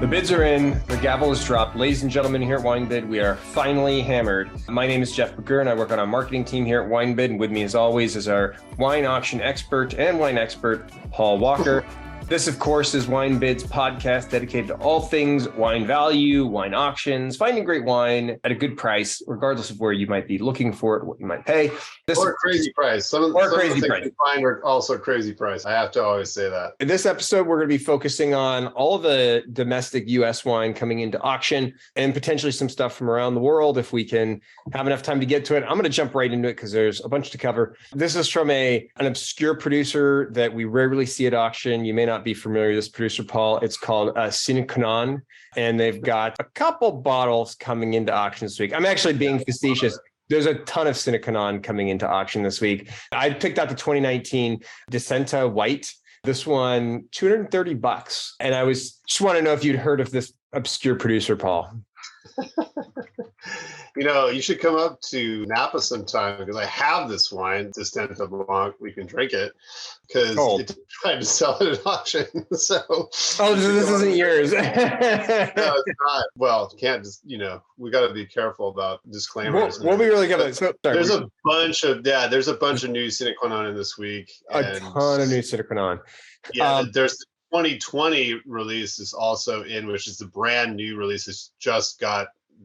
The bids are in, the gavel is dropped. Ladies and gentlemen, here at WineBid, we are finally hammered. My name is Jeff McGurr, and I work on our marketing team here at WineBid. And with me, as always, is our wine auction expert and wine expert, Paul Walker. This, of course, is WineBid's podcast dedicated to all things wine value, wine auctions, finding great wine at a good price, regardless of where you might be looking for it, what you might pay. Or a crazy price. Some of the things you find are also crazy price. I have to always say that. In this episode, we're going to be focusing on all the domestic U.S. wine coming into auction and potentially some stuff from around the world if we can have enough time to get to it. I'm going to jump right into it because there's a bunch to cover. This is from an obscure producer that we rarely see at auction. You may not be familiar with this producer, Paul. It's called Sinikanon, and they've got a couple bottles coming into auction this week. I'm actually being facetious. There's a ton of Sinikanon coming into auction this week. I picked out the 2019 Descenta White. This one, $230. And I just want to know if you'd heard of this obscure producer, Paul. You know, you should come up to Napa sometime because I have this wine, Descenta Blanc. We can drink it because it's trying to sell it at auction. So this isn't yours. No, it's not. Well, can't just, we got to be careful about disclaimers. We'll be really good. There's a bunch of new Sinikanon in this week. A ton of new Sinikanon. Yeah, there's the 2020 release is also in, which is the brand new release. It's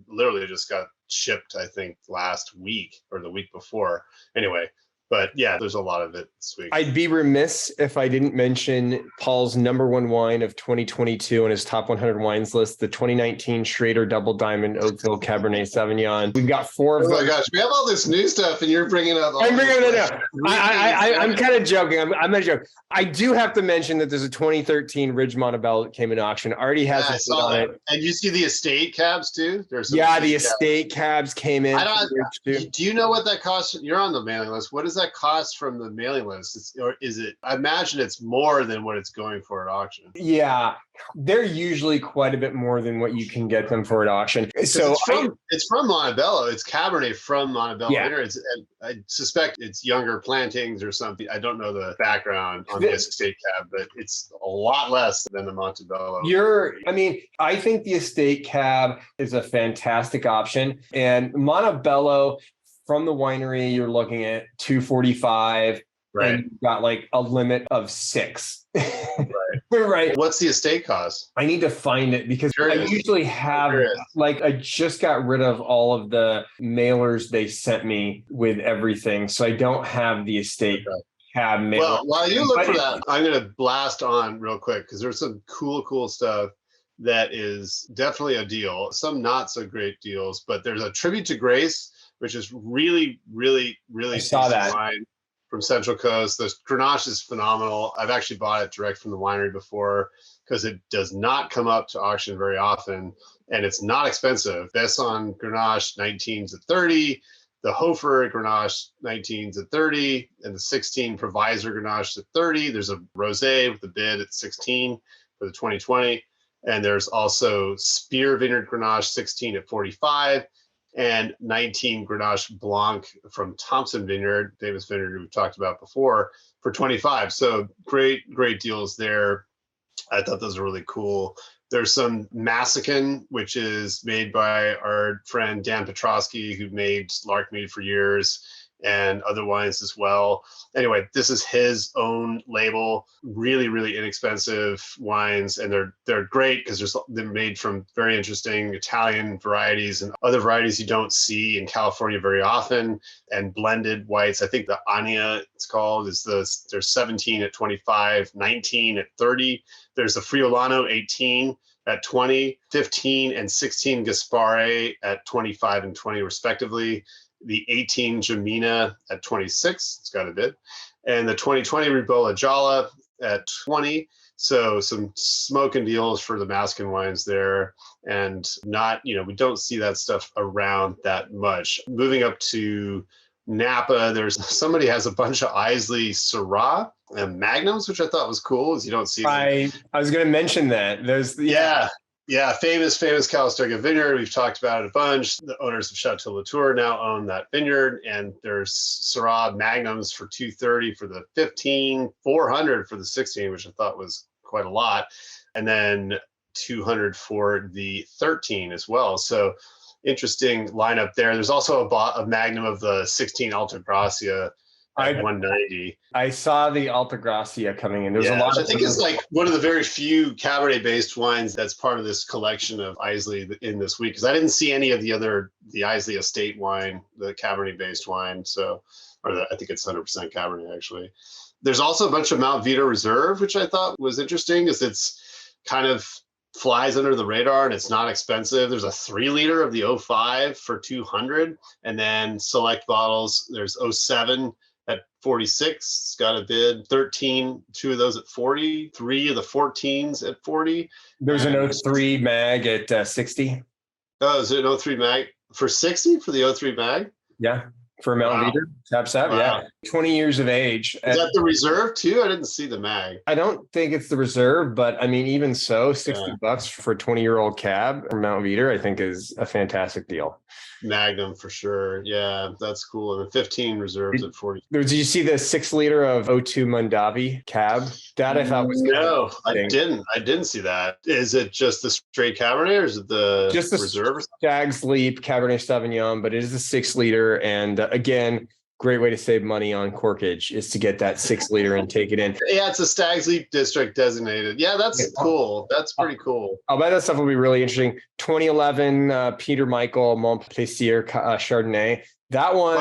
literally just got shipped, I think, last week or the week before. Anyway, but yeah, there's a lot of it this week. I'd be remiss if I didn't mention Paul's number one wine of 2022 on his top 100 wines list, the 2019 Schrader Double Diamond Oakville Cabernet Sauvignon. We've got four of them. Oh my gosh, we have all this new stuff and you're bringing up all I'm kind of joking. I'm not joking. I do have to mention that there's a 2013 Ridge Montebello that came in auction. Already has it on it. And you see the estate cabs too? The estate cabs came in. Do you know what that costs? You're on the mailing list. What does that cost from the mailing list? I imagine it's more than what it's going for at auction. Yeah, they're usually quite a bit more than what you can get them for at auction. So it's from Montebello. It's Cabernet from Montebello vineyards. And I suspect it's younger plantings or something. I don't know the background on the estate cab, but it's a lot less than the Montebello. I think the estate cab is a fantastic option. And Montebello from the winery, you're looking at $245. Right. And you've got like a limit of 6. Right. What's the estate cost? I need to find it because I usually have, I just got rid of all of the mailers they sent me with everything. So I don't have the estate cab mailer. Well, while you look for that, I'm going to blast on real quick because there's some cool stuff that is definitely a deal. Some not so great deals, but there's a Tribute to Grace, which is really, really, really decent wine from Central Coast. The Grenache is phenomenal. I've actually bought it direct from the winery before because it does not come up to auction very often, and it's not expensive. Besson Grenache 19s at 30, the Hofer Grenache 19s at 30, and the 16 Provisor Grenache at 30. There's a Rosé with the bid at 16 for the 2020, and there's also Spear Vineyard Grenache 16 at 45. And 19 Grenache Blanc from Thompson Vineyard, famous vineyard we've talked about before, for 25. So great deals there. I thought those were really cool. There's some Massican, which is made by our friend Dan Petrosky, who made Larkmead for years and other wines as well. Anyway, this is his own label, really, really inexpensive wines. And they're great because they're made from very interesting Italian varieties and other varieties you don't see in California very often, and blended whites. I think the Ania, it's called, there's 17 at 25, 19 at 30. There's the Friulano 18 at 20, 15 and 16 Gaspare at 25 and 20 respectively. The 18 Gemina at 26, it's got a bid, and the 2020 Ribolla Gialla at 20. So some smoking deals for the Maskin wines there, and we don't see that stuff around that much. Moving up to Napa, somebody has a bunch of Islay Syrah and Magnums, which I thought was cool, as you don't see them. I was going to mention that. Yeah, famous Calistoga vineyard. We've talked about it a bunch. The owners of Chateau Latour now own that vineyard, and there's Syrah Magnums for $230 for the 15, $400 for the 16, which I thought was quite a lot. And then 200 for the 13 as well. So interesting lineup there. There's also a Magnum of the 16 Altagracia at 190. I saw the Altagracia coming in. There's a lot I think it's like one of the very few Cabernet-based wines that's part of this collection of Islay in this week, because I didn't see any of the Islay estate wine, the Cabernet-based wine. So, I think it's 100% Cabernet actually. There's also a bunch of Mount Vita Reserve, which I thought was interesting, because it's kind of flies under the radar and it's not expensive. There's a 3 liter of the 05 for 200, and then select bottles. There's 07 at 46. It's got a bid. 13, 2 of those at 40. 3 of the 14s at 40. There's an 03 mag at 60. Oh, is it an 03 mag for 60 for the 03 mag? Yeah. For Mount Vita, Tab Sab, yeah. 20 years of age. Is that the reserve too? I didn't see the mag. I don't think it's the reserve, but I mean, even so, $60 for a 20-year-old cab from Mount Vita, I think is a fantastic deal. Magnum for sure. Yeah, that's cool. And 15 reserves at 40. Did you see the 6 liter of 02 Mondavi cab? That I thought was I didn't see that. Is it just the straight Cabernet, or is it just the reserve? Stag's Leap Cabernet Sauvignon, but it is the 6 liter. And again, great way to save money on corkage is to get that 6 liter and take it in. Yeah, it's a Stag's Leap district designated. Yeah, that's cool. That's pretty cool. I'll bet that stuff will be really interesting. 2011 Peter Michael Montplaisir Chardonnay. That one,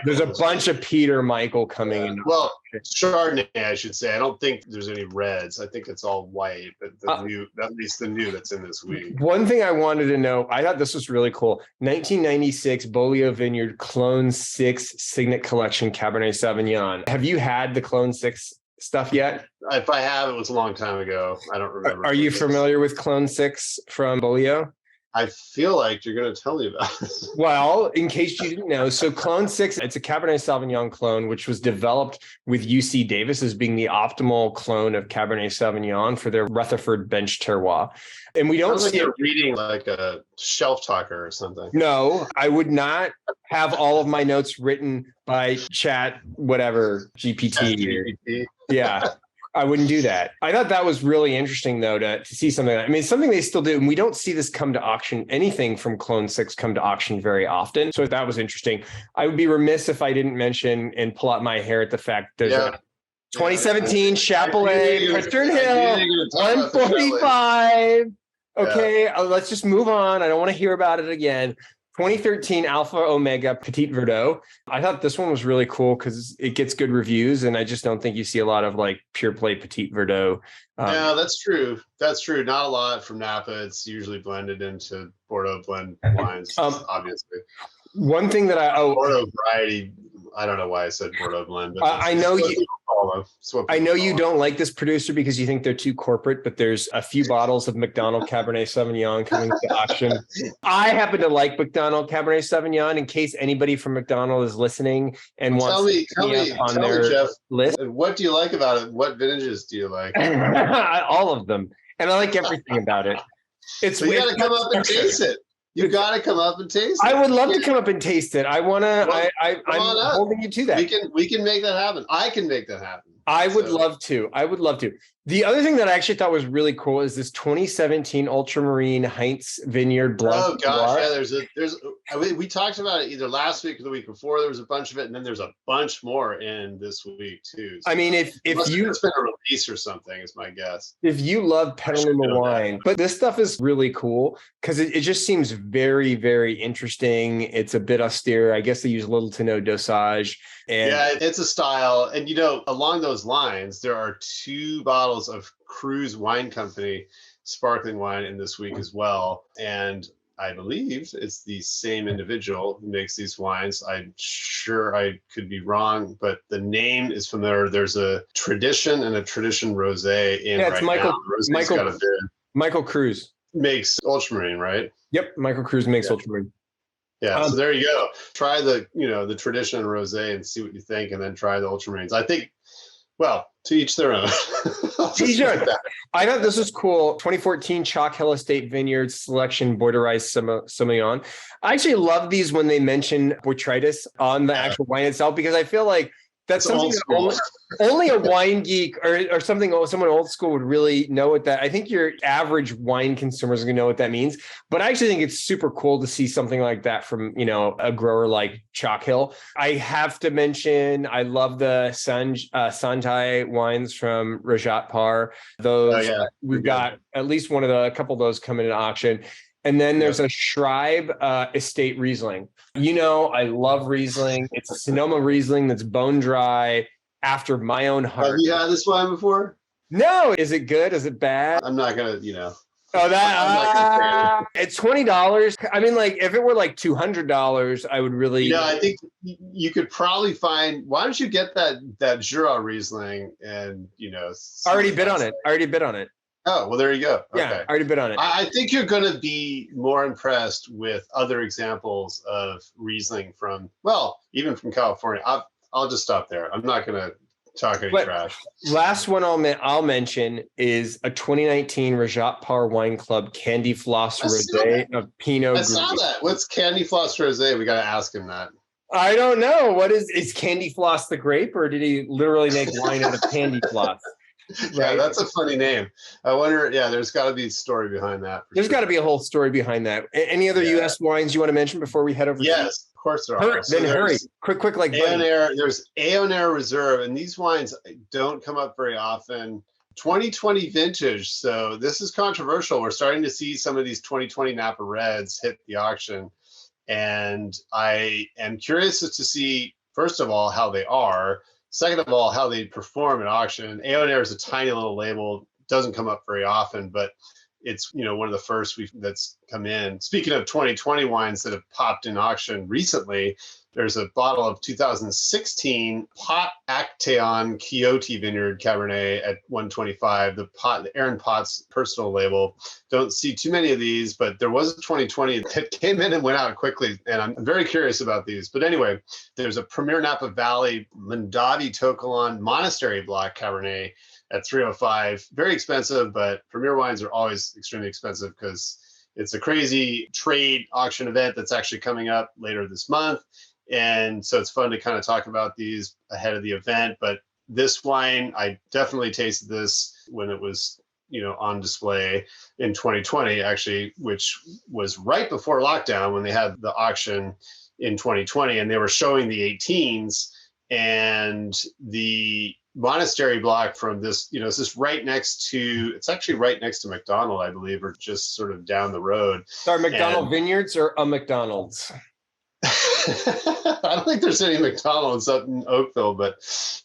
there's a bunch of Peter Michael coming in. Well, Chardonnay, I should say. I don't think there's any reds. I think it's all white, but at least the new that's in this week. One thing I wanted to know, I thought this was really cool. 1996 Beaulieu Vineyard Clone 6 Signet Collection Cabernet Sauvignon. Have you had the Clone 6 stuff yet? If I have, it was a long time ago. I don't remember. Are you familiar with Clone 6 from Beaulieu? I feel like you're going to tell me about it. Well, in case you didn't know, so Clone 6, it's a Cabernet Sauvignon clone, which was developed with UC Davis as being the optimal clone of Cabernet Sauvignon for their Rutherford bench terroir. And we don't see you're reading like a shelf talker or something. No, I would not have all of my notes written by chat, whatever, GPT. Yeah. I wouldn't do that. I thought that was really interesting, though, to see something like that. I mean, something they still do, and we don't see this come to auction, anything from Clone 6 come to auction very often. So that was interesting. I would be remiss if I didn't mention and pull out my hair at the fact there's a 2017 Chapelet, Western Hill, 145. Okay, let's just move on. I don't want to hear about it again. 2013 Alpha Omega Petite Verdot. I thought this one was really cool because it gets good reviews, and I just don't think you see a lot of like pure play Petite Verdot. Yeah, that's true. That's true. Not a lot from Napa. It's usually blended into Bordeaux blend wines, obviously. One thing that Bordeaux variety. I don't know why I said Bordeaux blend. But I know you don't like this producer because you think they're too corporate, but there's a few bottles of McDonald Cabernet Sauvignon coming to auction. I happen to like McDonald Cabernet Sauvignon in case anybody from McDonald is listening and wants to be on their Jeff, list. What do you like about it? What vintages do you like? All of them. And I like everything about it. So you got to come up and taste it. You got to come up and taste it. I would love to come up and taste it. I want to. I'm holding you to that. We can make that happen. I can make that happen. I would love to. The other thing that I actually thought was really cool is this 2017 Ultramarine Heinz Vineyard Blanc. Oh gosh, yeah. We talked about it either last week or the week before. There was a bunch of it, and then there's a bunch more in this week too. So I mean, if you, it's been a release or something, is my guess. If you love Petaluma wine, but this stuff is really cool because it just seems very, very interesting. It's a bit austere. I guess they use little to no dosage. And yeah, it's a style. And, along those lines, there are 2 bottles of Cruise Wine Company sparkling wine in this week as well. And I believe it's the same individual who makes these wines. I'm sure I could be wrong, but the name is familiar. There's a Tradition and a Tradition Rosé in right now. Michael Cruz makes Ultramarine, right? Yep, Michael Cruz makes Ultramarine. Yeah, so there you go. Try the Tradition and Rosé and see what you think, and then try the Ultramarines. I think, well, to each their own. I thought this was cool. 2014 Chalk Hill Estate Vineyards Selection Borderized Sauvignon. I actually love these when they mention botrytis on the actual wine itself, because I feel like That's It's something old that school. only a wine geek or something, someone old school would really know what that. I think your average wine consumer is going to know what that means. But I actually think it's super cool to see something like that from, a grower like Chalk Hill. I have to mention, I love the Sanjay wines from Rajat Par. Those we've got at least a couple of those coming into auction. And then there's a Schreibe Estate Riesling. I love Riesling. It's a Sonoma Riesling that's bone dry after my own heart. Have you had this wine before? No. Is it good? Is it bad? I'm not going to, Oh, it's $20. I mean, like if it were like $200, I would really. I think you could probably find. Why don't you get that Jura Riesling and already bid on it. Oh, well, there you go. Okay. Yeah, already bid on it. I think you're going to be more impressed with other examples of Riesling even from California. I'll just stop there. I'm not going to talk any trash. Last one I'll mention is a 2019 Rajat Par Wine Club Candy Floss Rosé of Pinot Gris. I saw that. What's Candy Floss Rosé? We got to ask him that. I don't know. What is Candy Floss the grape, or did he literally make wine out of candy floss? Yeah, that's a funny name. I wonder. Yeah, there's got to be a story behind that. There's got to be a whole story behind that. Any other U.S. wines you want to mention before we head over? Yes, of course there are. Hurry, quick, like Aonair. There's Aonair Reserve, and these wines don't come up very often. 2020 vintage, so this is controversial. We're starting to see some of these 2020 Napa Reds hit the auction, and I am curious to see, first of all, how they are. Second of all, how they perform at auction. Aonair is a tiny little label, doesn't come up very often, but it's one of the first that's come in. Speaking of 2020 wines that have popped in auction recently, there's a bottle of 2016 Pot Actaeon Quixote Vineyard Cabernet at $125. The Aaron Potts personal label. Don't see too many of these, but there was a 2020 that came in and went out quickly, and I'm very curious about these. But anyway, there's a Premier Napa Valley Mondavi Tokalon Monastery Block Cabernet at $305. Very expensive, but Premier wines are always extremely expensive because it's a crazy trade auction event that's actually coming up later this month. And so it's fun to kind of talk about these ahead of the event. But this wine, I definitely tasted this when it was, on display in 2020, actually, which was right before lockdown when they had the auction in 2020. And they were showing the 18s, and the monastery block from this, it's actually right next to McDonald, I believe, or just sort of down the road. Sorry, McDonald Vineyards or a McDonald's? I don't think there's any McDonald's up in Oakville, but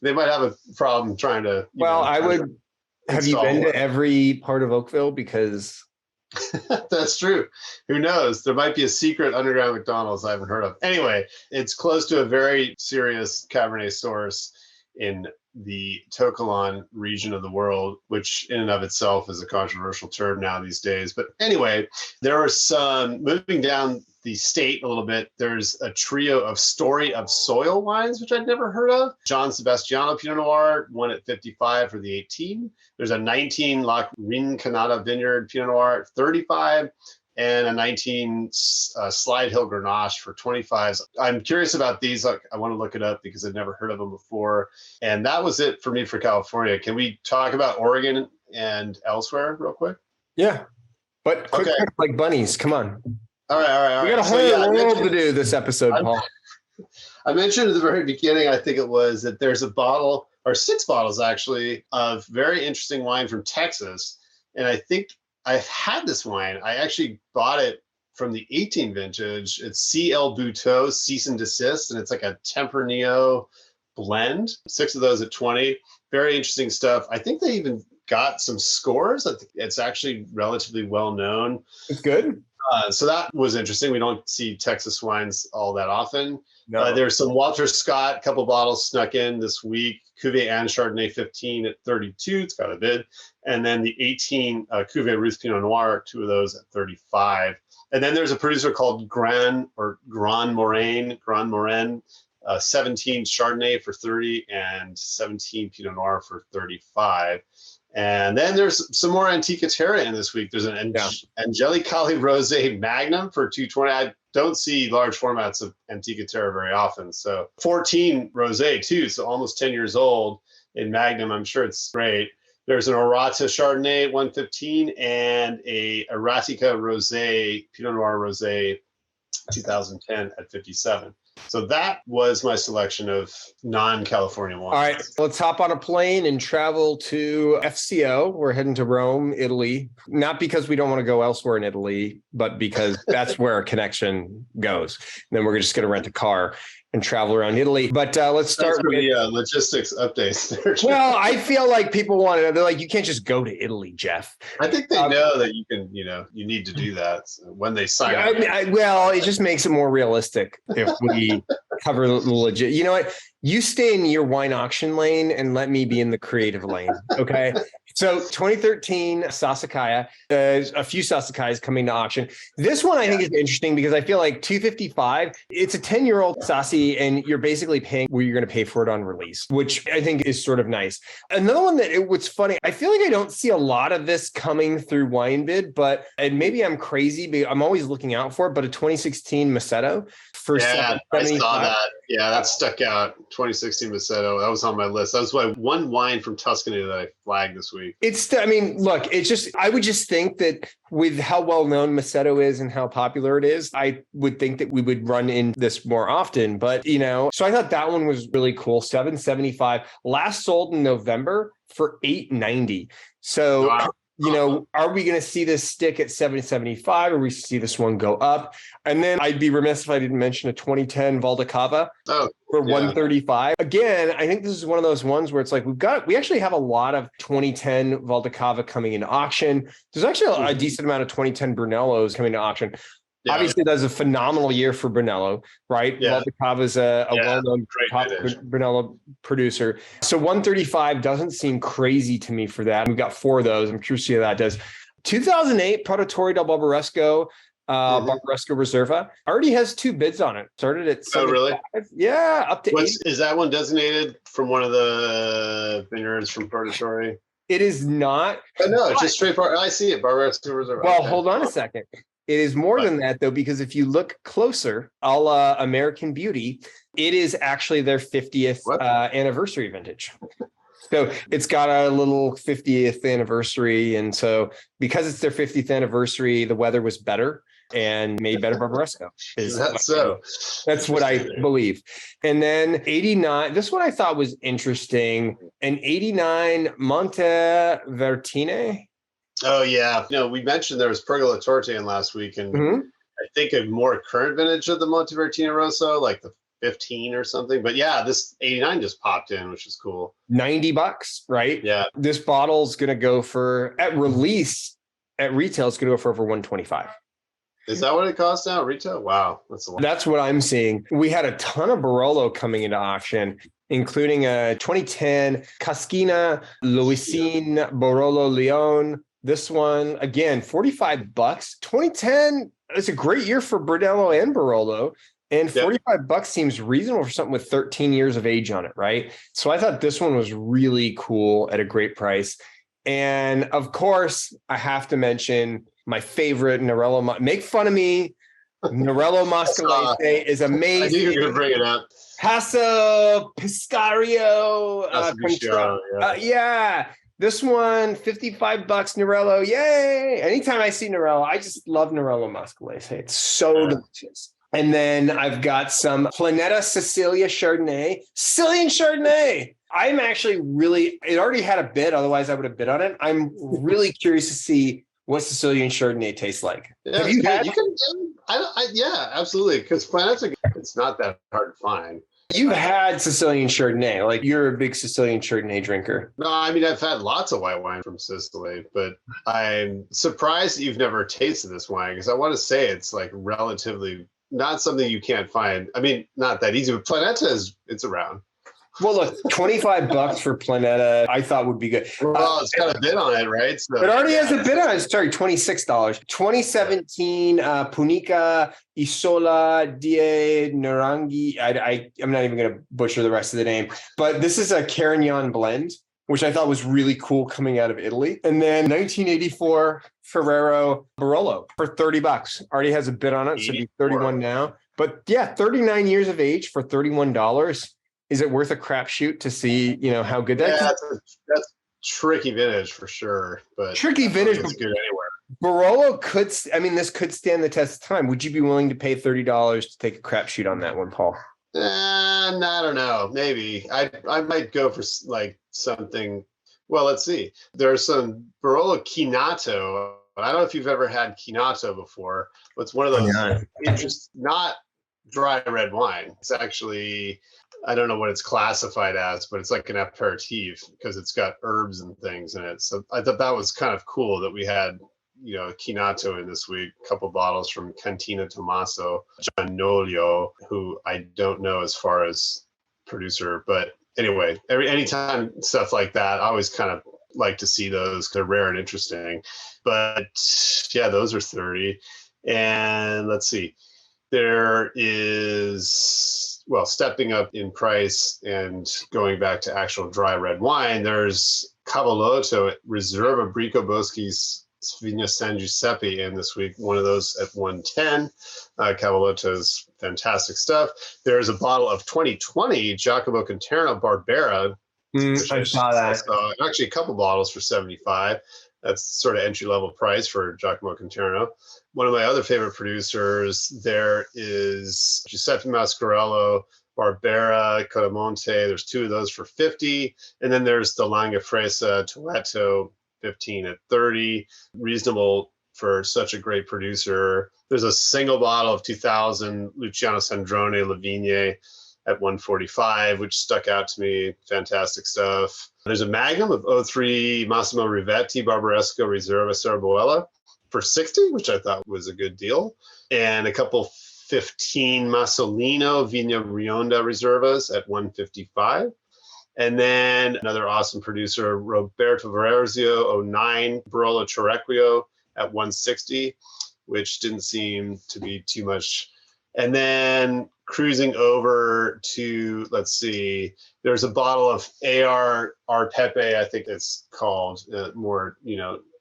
they might have a problem trying to. Have you been to every part of Oakville? Because that's true. Who knows? There might be a secret underground McDonald's I haven't heard of. Anyway, it's close to a very serious Cabernet source in the Tokalon region of the world, which in and of itself is a controversial term now these days. But anyway, there are some, moving down the state a little bit, there's a trio of Story of Soil wines, which I'd never heard of. John Sebastiano Pinot Noir, one at 55 for the 18. There's a 19 Lac Rinconada Vineyard Pinot Noir at 35. And a 19 Slide Hill Grenache for 25. I'm curious about these. I want to look it up because I've never heard of them before. And that was it for me for California. Can we talk about Oregon and elsewhere real quick? Yeah. But quick, like bunnies. Come on. All right. We got a whole world to do this episode, Paul. I mentioned at the very beginning, I think it was, that there's a bottle, or 6 bottles actually, of very interesting wine from Texas. And I think I've had this wine. I actually bought it from the 18 vintage. It's C.L. Buteau Cease and Desist, and it's like a Tempranillo blend. 6 of those at 20. Very interesting stuff. I think they even got some scores. I think it's actually relatively well known. It's good. So that was interesting. We don't see Texas wines all that often. No. There's some Walter Scott, a couple bottles snuck in this week. Cuvée Anne Chardonnay 15 at 32. It's got a bid. And then the 18 Cuvée Ruth Pinot Noir, 2 of those at 35. And then there's a producer called Grand Moraine, 17 Chardonnay for 30 and 17 Pinot Noir for 35. And then there's some more Antiquitera in this week. There's an Angelicali Rosé Magnum for $220. don't see large formats of Antica Terra very often. So 14 rosé too, so almost 10 years old in Magnum. I'm sure it's great. There's an Orata Chardonnay at 115 and a Eratica Rosé, Pinot Noir Rosé 2010 at 57. So that was my selection of non-California wines. All right, let's hop on a plane and travel to FCO. We're heading to Rome, Italy. Not because we don't want to go elsewhere in Italy, but because that's where our connection goes. And then we're just going to rent a car and travel around Italy. But let's start with logistics updates there. Well, I feel like people want to, they're like, you can't just go to Italy, Jeff. I think they know that you can, you need to do that when they sign up. Well, it just makes it more realistic if we cover the legit. You know what? You stay in your wine auction lane and let me be in the creative lane. Okay. So 2013 Sassicaia, a few Sassicaias coming to auction. This one I think is interesting because I feel like 255, it's a 10-year-old Sassi and you're basically paying where you're going to pay for it on release, which I think is sort of nice. Another one what's funny, I feel like I don't see a lot of this coming through WineBid, and maybe I'm crazy, but I'm always looking out for it, but a 2016 Maceto for I saw that. Yeah, that stuck out. 2016 Maceto. That was on my list. That was one wine from Tuscany that I flagged this week. Look, I would just think that with how well known Maceto is and how popular it is, I would think that we would run in this more often. But, so I thought that one was really cool. 775 last sold in November for 890. So, wow. Are we going to see this stick at 775 or we see this one go up? And then I'd be remiss if I didn't mention a 2010 Valdecava for 135. Again, I think this is one of those ones where it's like we actually have a lot of 2010 Valdecava coming into auction. There's actually a decent amount of 2010 Brunellos coming to auction. Yeah. Obviously, that's a phenomenal year for Brunello, right? Yeah. Valdecava is a well-known top Brunello producer. So 135 doesn't seem crazy to me for that. We've got 4 of those. I'm curious to see how that does. 2008 Produttori del Barbaresco, Barbaresco Reserva already has 2 bids on it. Started at 75. Really? Yeah, up to 80. Is that one designated from one of the vineyards from Produttori? It is not. No, it's just straight. I see it. Barbaresco Reserva. Well, hold on a second. It is more than that, though, because if you look closer, a la American Beauty, it is actually their 50th anniversary vintage. So it's got a little 50th anniversary. And so because it's their 50th anniversary, the weather was better and made better Barbaresco. That's what I believe. And then 89, this one I thought was interesting, an 89 Montevertine. Oh, yeah. We mentioned there was Pergola Torte in last week, and I think a more current vintage of the Montevertine Rosso, like the 15 or something. But yeah, this 89 just popped in, which is cool. $90, right? Yeah. This bottle's going to go for, at release, at retail, it's going to go for over $125. Is that what it costs now at retail? Wow. That's a lot. That's what I'm seeing. We had a ton of Barolo coming into auction, including a 2010 Cascina Luisine Barolo Leon. This one, again, $45. 2010, it's a great year for Brunello and Barolo. And $45 seems reasonable for something with 13 years of age on it, right? So I thought this one was really cool at a great price. And of course, I have to mention my favorite Nerello. Make fun of me. Nerello Mascalese is amazing. I knew you were going to bring it up. Passo Piscario. This one, $55 Nerello. Yay. Anytime I see Nerello, I just love Nerello Mascalese. It's so delicious. And then I've got some Planeta Sicilia Chardonnay. Sicilian Chardonnay. I'm actually it already had a bid. Otherwise, I would have bid on it. I'm really curious to see what Sicilian Chardonnay tastes like. Yeah, have you had? Yeah, absolutely. Because Planeta, it's not that hard to find. You've had Sicilian Chardonnay. Like, you're a big Sicilian Chardonnay drinker. No, I mean, I've had lots of white wine from Sicily, but I'm surprised that you've never tasted this wine, because I want to say it's like relatively not something you can't find. I mean, not that easy, but Planeta it's around. Well, look, $25 for Planeta, I thought would be good. Well, it's got a bid on it, right? So, it already has a bid on it. Sorry, $26. 2017 Punica Isola Die Narangi. I'm not even going to butcher the rest of the name, but this is a Carignan blend. which I thought was really cool coming out of Italy. And then 1984 Ferrero Barolo for $30. Already has a bid on it, so it'd be 31 now. But yeah, 39 years of age for $31. Is it worth a crapshoot to see, how good that is? Yeah, that's tricky vintage for sure. But tricky vintage. It's good anywhere. Barolo this could stand the test of time. Would you be willing to pay $30 to take a crapshoot on that one, Paul? I don't know. Maybe I might go for like something. Well, let's see. There's some Barolo Chinato. I don't know if you've ever had Chinato before. But it's one of those not dry red wine. It's actually, I don't know what it's classified as, but it's like an aperitif because it's got herbs and things in it. So I thought that was kind of cool that we had, Chinato in this week, a couple bottles from Cantina Tommaso Giannolio, who I don't know as far as producer, but anyway, anytime stuff like that, I always kind of like to see those. They're rare and interesting. But yeah, those are 30. And let's see, there is, stepping up in price and going back to actual dry red wine, there's Cavallotto Reserva Brico Boschi's Vigna San Giuseppe in this week, one of those at 110. Cavallotto's fantastic stuff. There's a bottle of 2020 Giacomo Conterno Barbera. I saw that. Actually, a couple bottles for 75. That's sort of entry-level price for Giacomo Conterno. One of my other favorite producers there is Giuseppe Mascarello Barbera Codamonte. There's two of those for 50. And then there's the Langefresa Toleto 15 at 30. Reasonable for such a great producer. There's a single bottle of 2000 Luciano Sandrone Lavigne at 145, which stuck out to me. Fantastic stuff. There's a Magnum of 03 Massimo Rivetti Barbaresco Reserva Sarabuella for 60, which I thought was a good deal. And a couple 15 Masolino Vigna Rionda Reservas at 155. And then another awesome producer, Roberto Verzio 09 Barolo Cerrequio at 160, which didn't seem to be too much. And then cruising over to, let's see, there's a bottle of AR Pepe, I think it's called, more,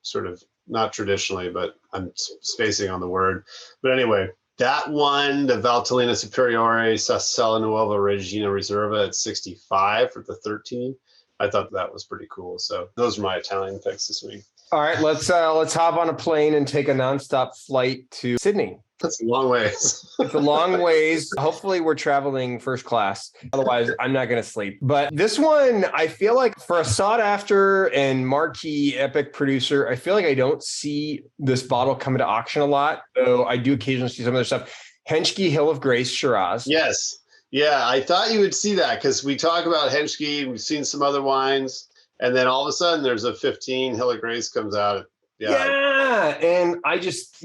sort of not traditionally, but I'm spacing on the word. But anyway, that one, the Valtellina Superiore Sassella Nuova Regina Reserva at 65 for the 13. I thought that was pretty cool. So those are my Italian picks this week. All right, let's hop on a plane and take a nonstop flight to Sydney. That's a long ways. It's a long ways. Hopefully we're traveling first class. Otherwise, I'm not going to sleep. But this one, I feel like for a sought after and marquee epic producer, I feel like I don't see this bottle coming to auction a lot. Though I do occasionally see some other stuff. Henschke Hill of Grace Shiraz. Yes. Yeah, I thought you would see that because we talk about Henschke. We've seen some other wines. And then all of a sudden there's a 15 Hill of Grace comes out. Yeah. And I just,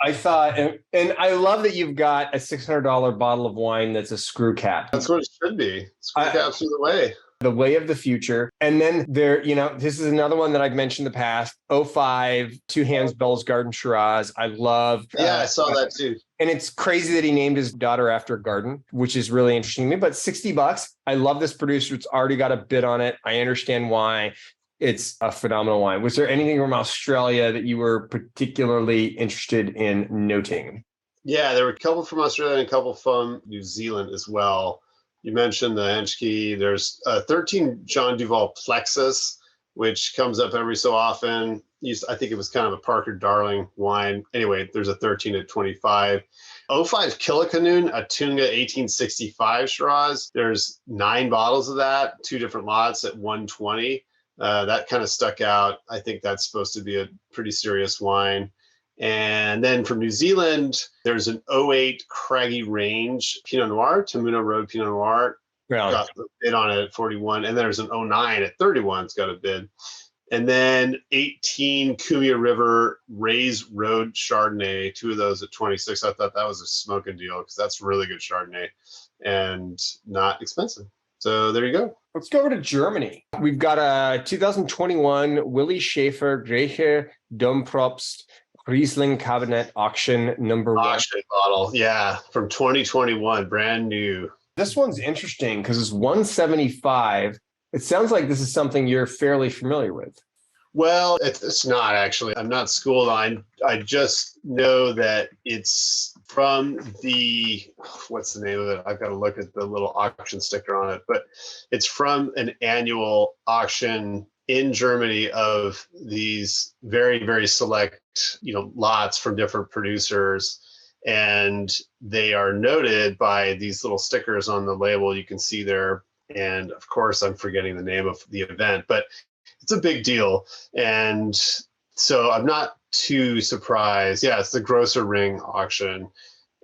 I thought, and I love that you've got a $600 bottle of wine that's a screw cap. That's what it should be. Screw caps are the way. The way of the future. And then there, this is another one that I've mentioned in the past. 05, Two Hands Bell's Garden Shiraz. I love. Yeah, I saw that too. And it's crazy that he named his daughter after a garden, which is really interesting to me. But $60, I love this producer. It's already got a bid on it. I understand why. It's a phenomenal wine. Was there anything from Australia that you were particularly interested in noting? Yeah, there were a couple from Australia and a couple from New Zealand as well. You mentioned the Henschke. There's 13 John Duval Plexus, which comes up every so often. I think it was kind of a Parker Darling wine. Anyway, there's a 13 at 25. 05 Killicanoon, a Tunga 1865 Shiraz. There's 9 bottles of that, 2 different lots at 120. That kind of stuck out. I think that's supposed to be a pretty serious wine. And then from New Zealand, there's an 08 Craggy Range Pinot Noir, Tamuna Road Pinot Noir. Yeah. Got a bid on it at 41. And there's an 09 at 31. It's got a bid. And then 18 Cumia River Rays Road Chardonnay, 2 of those at 26. I thought that was a smoking deal because that's really good Chardonnay and not expensive. So there you go. Let's go over to Germany. We've got a 2021 Willi Schaefer Grieche Dompropst Riesling Cabinet Auction number 1. Auction bottle, yeah, from 2021, brand new. This one's interesting because it's 175 It sounds like this is something you're fairly familiar with. Well, it's not actually. I'm not schooled on. I just know that it's from what's the name of it? I've got to look at the little auction sticker on it, but it's from an annual auction in Germany of these very, very select, lots from different producers. And they are noted by these little stickers on the label. You can see there. And of course, I'm forgetting the name of the event, but it's a big deal. And so I'm not too surprised. Yeah, it's the Grosser Ring auction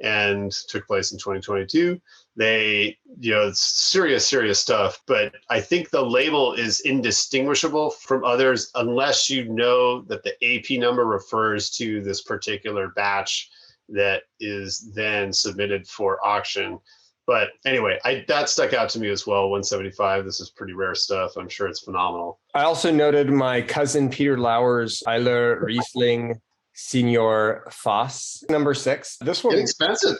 and took place in 2022. They, it's serious stuff, but I think the label is indistinguishable from others unless you know that the AP number refers to this particular batch that is then submitted for auction. But anyway, that stuck out to me as well. 175. This is pretty rare stuff. I'm sure it's phenomenal. I also noted my cousin Peter Lauer's Eiler Riesling Senior Foss, number 6. This one inexpensive.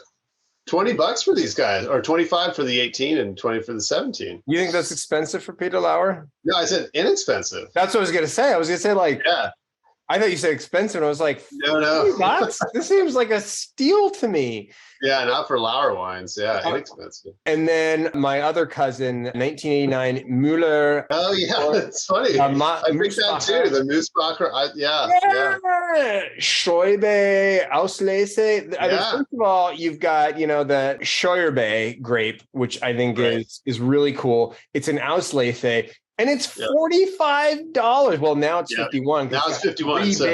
$20 for these guys, or 25 for the 18 and 20 for the 17. You think that's expensive for Peter Lauer? No, I said inexpensive. That's what I was going to say. I was going to say yeah. I thought you said expensive, and I was like, no. This seems like a steal to me. Yeah, not for Lauer wines. Yeah, inexpensive. And then my other cousin, 1989, Müller. Oh, yeah, that's funny. I picked that too, the Moosbacher. Yeah. Scheuerbe Auslese. I mean, first of all, you've got, the Scheuerbe grape, which I think is really cool. It's an Auslese. And it's $45. Well, now it's 51. Now it's 51. So,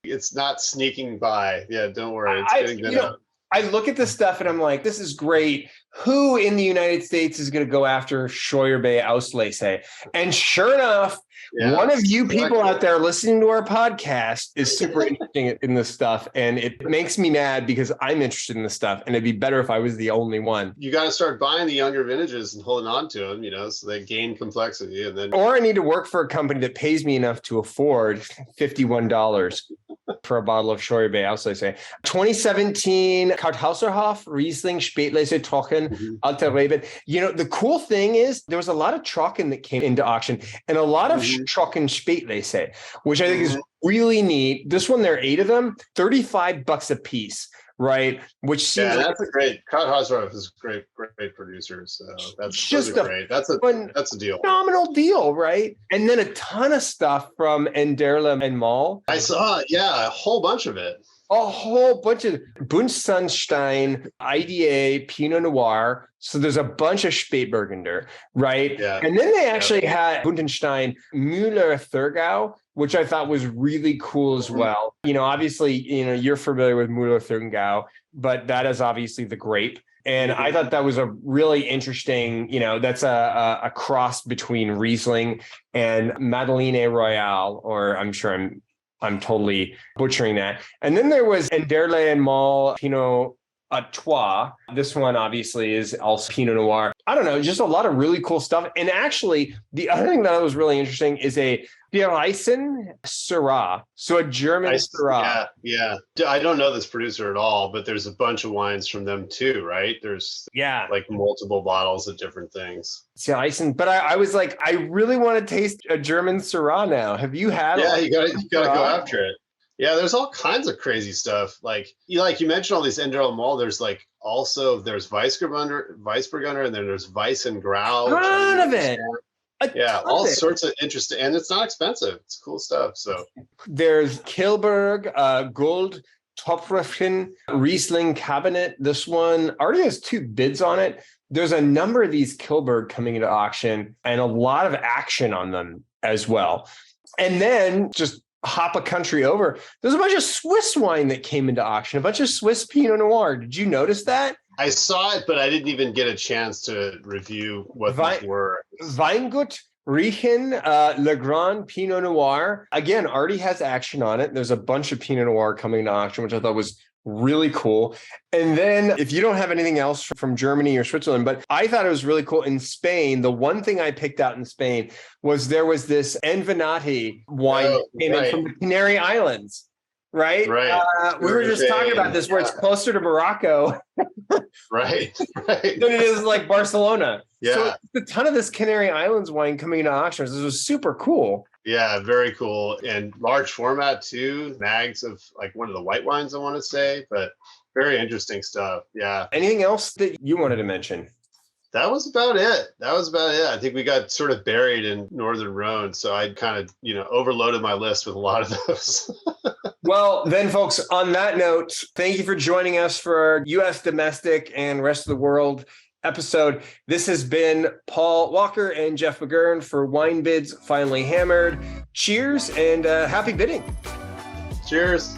it's not sneaking by. Yeah, don't worry. It's getting good up. I look at this stuff and I'm like, this is great. Who in the United States is going to go after Scheuerbe Auslese? And sure enough, one of you people out there listening to our podcast is super interested in this stuff. And it makes me mad because I'm interested in this stuff. And it'd be better if I was the only one. You got to start buying the younger vintages and holding on to them, so they gain complexity. Or I need to work for a company that pays me enough to afford $51 for a bottle of Scheuerbe Auslese. 2017 Karthauserhof Riesling Spätlese Trocken Alte Reben. The cool thing is there was a lot of Trocken that came into auction and a lot of Trocken Spätlese, which I think is really neat. This one, there are 8 of them, $35 a piece. Right, which seems that's a great. Karthauserhof is great producer. So that's just great. That's a deal. Phenomenal deal, right? And then a ton of stuff from Enderle and Mall. I saw, a whole bunch of it. A whole bunch of Buntsandstein, IDA, Pinot Noir. So there's a bunch of Spätburgunder, right? Yeah. And then they actually had Buntenstein Müller Thurgau, which I thought was really cool as well. Obviously, you're familiar with Müller Thurgau, but that is obviously the grape. And I thought that was a really interesting, that's a cross between Riesling and Madeleine Royale, or I'm sure I'm totally butchering that. And then there was Enderle and Mall Pinot Trois. This one obviously is also Pinot Noir. I don't know, just a lot of really cool stuff. And actually, the other thing that was really interesting is a Bierreisen Syrah. So a German Syrah. Yeah. I don't know this producer at all, but there's a bunch of wines from them too, right? There's like multiple bottles of different things. Bierreisen. But I was like, I really want to taste a German Syrah now. Have you had it? Yeah, you gotta go after it. Yeah, there's all kinds of crazy stuff. Like you mentioned all these Enderle Mall. There's there's Weissburgunder, and then there's Weiss and Grau. Ton of it. All sorts of interesting, and it's not expensive. It's cool stuff. So there's Kilberg, Gold, Topfrüchten, Riesling Cabinet. This one already has 2 bids on it. There's a number of these Kilberg coming into auction and a lot of action on them as well. And then just hop a country over, there's a bunch of Swiss wine that came into auction, a bunch of Swiss Pinot Noir. Did you notice that? I saw it, but I didn't even get a chance to review what these were. Weingut Riechen Le Grand Pinot Noir. Again, already has action on it. There's a bunch of Pinot Noir coming to auction, which I thought was really cool. And then if you don't have anything else from Germany or Switzerland, but I thought it was really cool in Spain. The one thing I picked out in Spain was there was this Envenati wine that came in from the Canary Islands. right? We were just talking about this, where it's closer to Morocco, right, than it is like Barcelona. Yeah. So a ton of this Canary Islands wine coming into auctions. This was super cool. Yeah, very cool. And large format too. Mags of like one of the white wines, I want to say, but very interesting stuff. Yeah. Anything else that you wanted to mention? That was about it. I think we got sort of buried in Northern Rhone. So I kind of, overloaded my list with a lot of those. Well, then, folks, on that note, thank you for joining us for our U.S. domestic and rest of the world episode. This has been Paul Walker and Jeff McGurn for WineBid's Finally Hammered. Cheers and happy bidding. Cheers.